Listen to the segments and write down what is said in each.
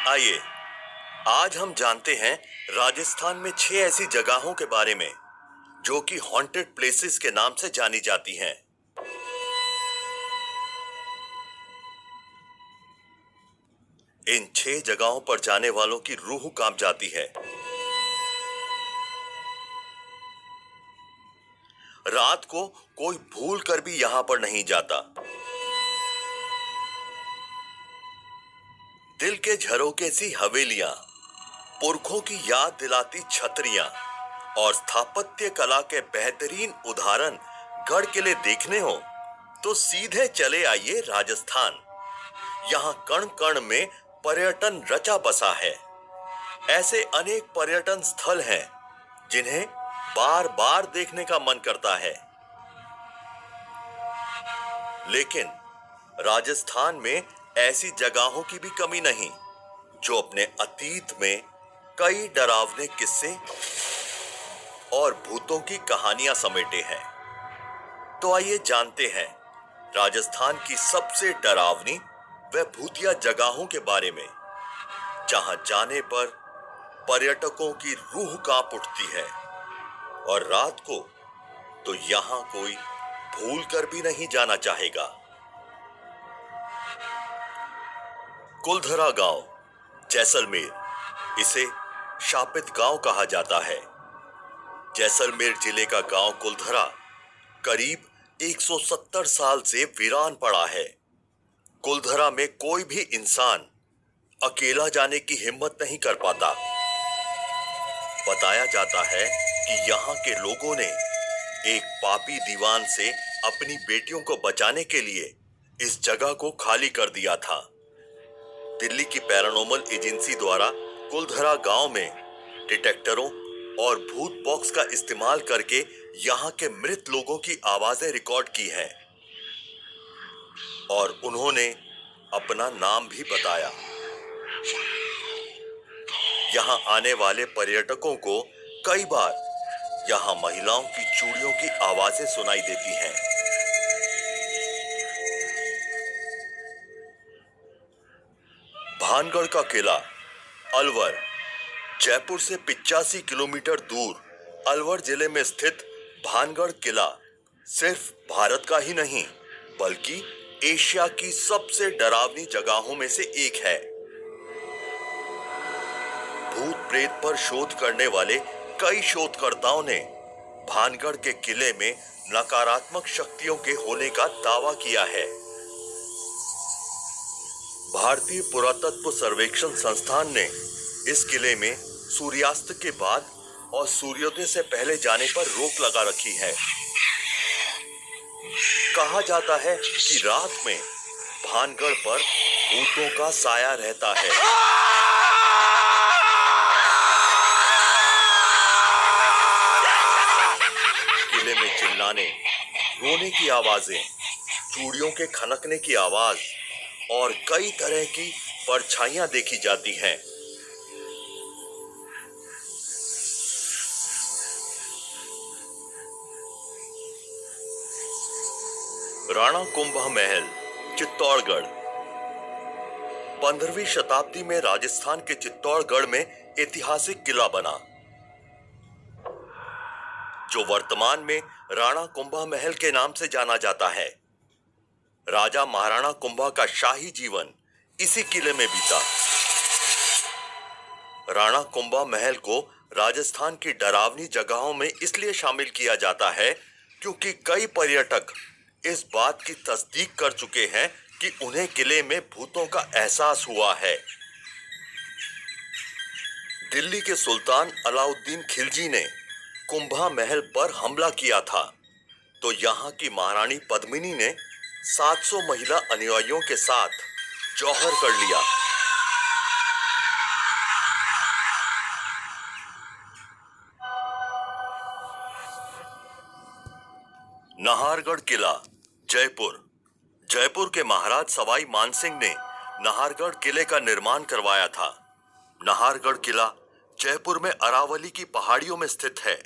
आइए आज हम जानते हैं राजस्थान में 6 ऐसी जगहों के बारे में जो कि हॉन्टेड प्लेसेस के नाम से जानी जाती हैं। इन 6 जगहों पर जाने वालों की रूह कांप जाती है। रात को कोई भूल कर भी यहां पर नहीं जाता। दिल के झरोखे सी हवेलियां, पुरखों की याद दिलाती छतरियां और स्थापत्य कला के बेहतरीन उदाहरण गढ़ किले देखने हो तो सीधे चले आइए राजस्थान। यहाँ कण कण में पर्यटन रचा बसा है। ऐसे अनेक पर्यटन स्थल हैं जिन्हें बार बार देखने का मन करता है। लेकिन राजस्थान में ऐसी जगहों की भी कमी नहीं जो अपने अतीत में कई डरावने किस्से और भूतों की कहानियां समेटे हैं। तो आइए जानते हैं राजस्थान की सबसे डरावनी व भूतिया जगहों के बारे में, जहां जाने पर पर्यटकों की रूह कांप उठती है और रात को तो यहां कोई भूल कर भी नहीं जाना चाहेगा। कुलधरा गांव, जैसलमेर, इसे शापित गांव कहा जाता है। जैसलमेर जिले का गांव कुलधरा करीब 170 साल से वीरान पड़ा है। कुलधरा में कोई भी इंसान अकेला जाने की हिम्मत नहीं कर पाता। बताया जाता है कि यहाँ के लोगों ने एक पापी दीवान से अपनी बेटियों को बचाने के लिए इस जगह को खाली कर दिया था। दिल्ली की पैरानॉर्मल एजेंसी द्वारा कुलधरा गांव में डिटेक्टरों और भूत बॉक्स का इस्तेमाल करके यहाँ के मृत लोगों की आवाजें रिकॉर्ड की हैं और उन्होंने अपना नाम भी बताया। यहाँ आने वाले पर्यटकों को कई बार यहाँ महिलाओं की चूड़ियों की आवाजें सुनाई देती हैं। भानगढ़ का किला, अलवर, जयपुर से 85 किलोमीटर दूर अलवर जिले में स्थित भानगढ़ किला सिर्फ भारत का ही नहीं बल्कि एशिया की सबसे डरावनी जगहों में से एक है। भूत प्रेत पर शोध करने वाले कई शोधकर्ताओं ने भानगढ़ के किले में नकारात्मक शक्तियों के होने का दावा किया है। भारतीय पुरातत्व सर्वेक्षण संस्थान ने इस किले में सूर्यास्त के बाद और सूर्योदय से पहले जाने पर रोक लगा रखी है। कहा जाता है कि रात में भानगढ़ पर भूतों का साया रहता है। किले में चिल्लाने, रोने की आवाजें, चूड़ियों के खनकने की आवाज और कई तरह की परछाइयां देखी जाती हैं। राणा कुंभा महल, चित्तौड़गढ़। 15वीं शताब्दी में राजस्थान के चित्तौड़गढ़ में ऐतिहासिक किला बना जो वर्तमान में राणा कुंभा महल के नाम से जाना जाता है। राजा महाराणा कुंभा का शाही जीवन इसी किले में बीता। राणा कुंभा महल को राजस्थान की डरावनी जगहों में इसलिए शामिल किया जाता है क्योंकि कई पर्यटक इस बात की तस्दीक कर चुके हैं कि उन्हें किले में भूतों का एहसास हुआ है। दिल्ली के सुल्तान अलाउद्दीन खिलजी ने कुंभा महल पर हमला किया था तो यहाँ की महारानी पद्मिनी ने 700 महिला अनुयायियों के साथ जौहर कर लिया। नाहरगढ़ किला, जयपुर। जयपुर के महाराज सवाई मानसिंह ने नाहरगढ़ किले का निर्माण करवाया था। नाहरगढ़ किला जयपुर में अरावली की पहाड़ियों में स्थित है।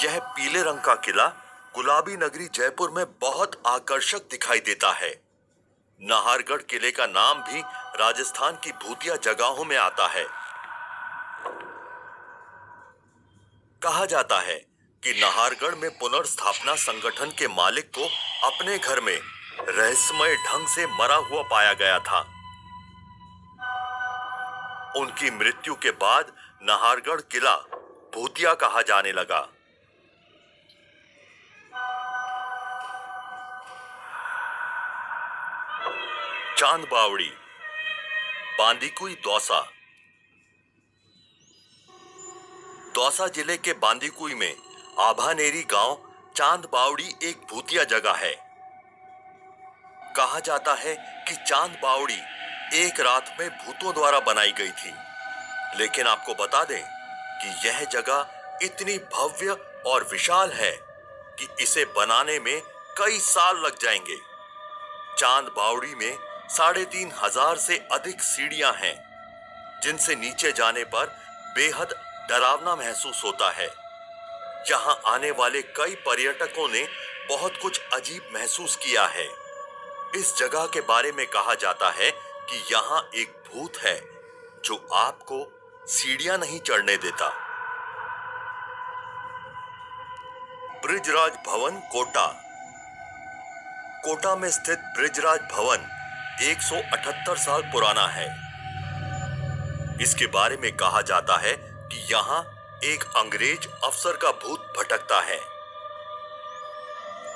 यह पीले रंग का किला गुलाबी नगरी जयपुर में बहुत आकर्षक दिखाई देता है। नाहरगढ़ किले का नाम भी राजस्थान की भूतिया जगहों में आता है। कहा जाता है कि नाहरगढ़ में पुनर्स्थापना संगठन के मालिक को अपने घर में रहस्यमय ढंग से मरा हुआ पाया गया था। उनकी मृत्यु के बाद नाहरगढ़ किला भूतिया कहा जाने लगा। चांद बावड़ी, बांदीकुई, दौसा। दौसा जिले के बांदीकुई में आभानेरी गांव चांद बावड़ी एक भूतिया जगह है। कहा जाता है कि चांद बावड़ी एक रात में भूतों द्वारा बनाई गई थी, लेकिन आपको बता दें कि यह जगह इतनी भव्य और विशाल है कि इसे बनाने में कई साल लग जाएंगे। चांद बावड़ी में 3500 से अधिक सीढ़ियां हैं, जिनसे नीचे जाने पर बेहद डरावना महसूस होता है। यहां आने वाले कई पर्यटकों ने बहुत कुछ अजीब महसूस किया है। इस जगह के बारे में कहा जाता है कि यहां एक भूत है जो आपको सीढ़ियां नहीं चढ़ने देता। बृजराज भवन, कोटा। कोटा में स्थित बृजराज भवन 178 साल पुराना है। इसके बारे में कहा जाता है कि यहां एक अंग्रेज अफसर का भूत भटकता है।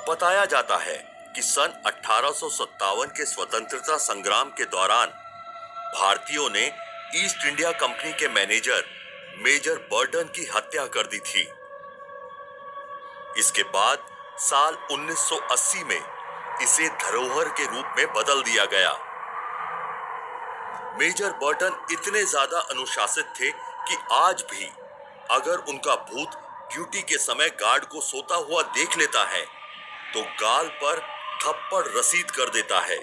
बताया जाता है कि सन 1857 के स्वतंत्रता संग्राम के दौरान भारतीयों ने ईस्ट इंडिया कंपनी के मैनेजर मेजर बर्टन की हत्या कर दी थी। इसके बाद साल 1980 में इसे धरोहर के रूप में बदल दिया गया। मेजर बर्टन इतने ज्यादा अनुशासित थे कि आज भी अगर उनका भूत ड्यूटी के समय गार्ड को सोता हुआ देख लेता है तो गाल पर थप्पड़ रसीद कर देता है।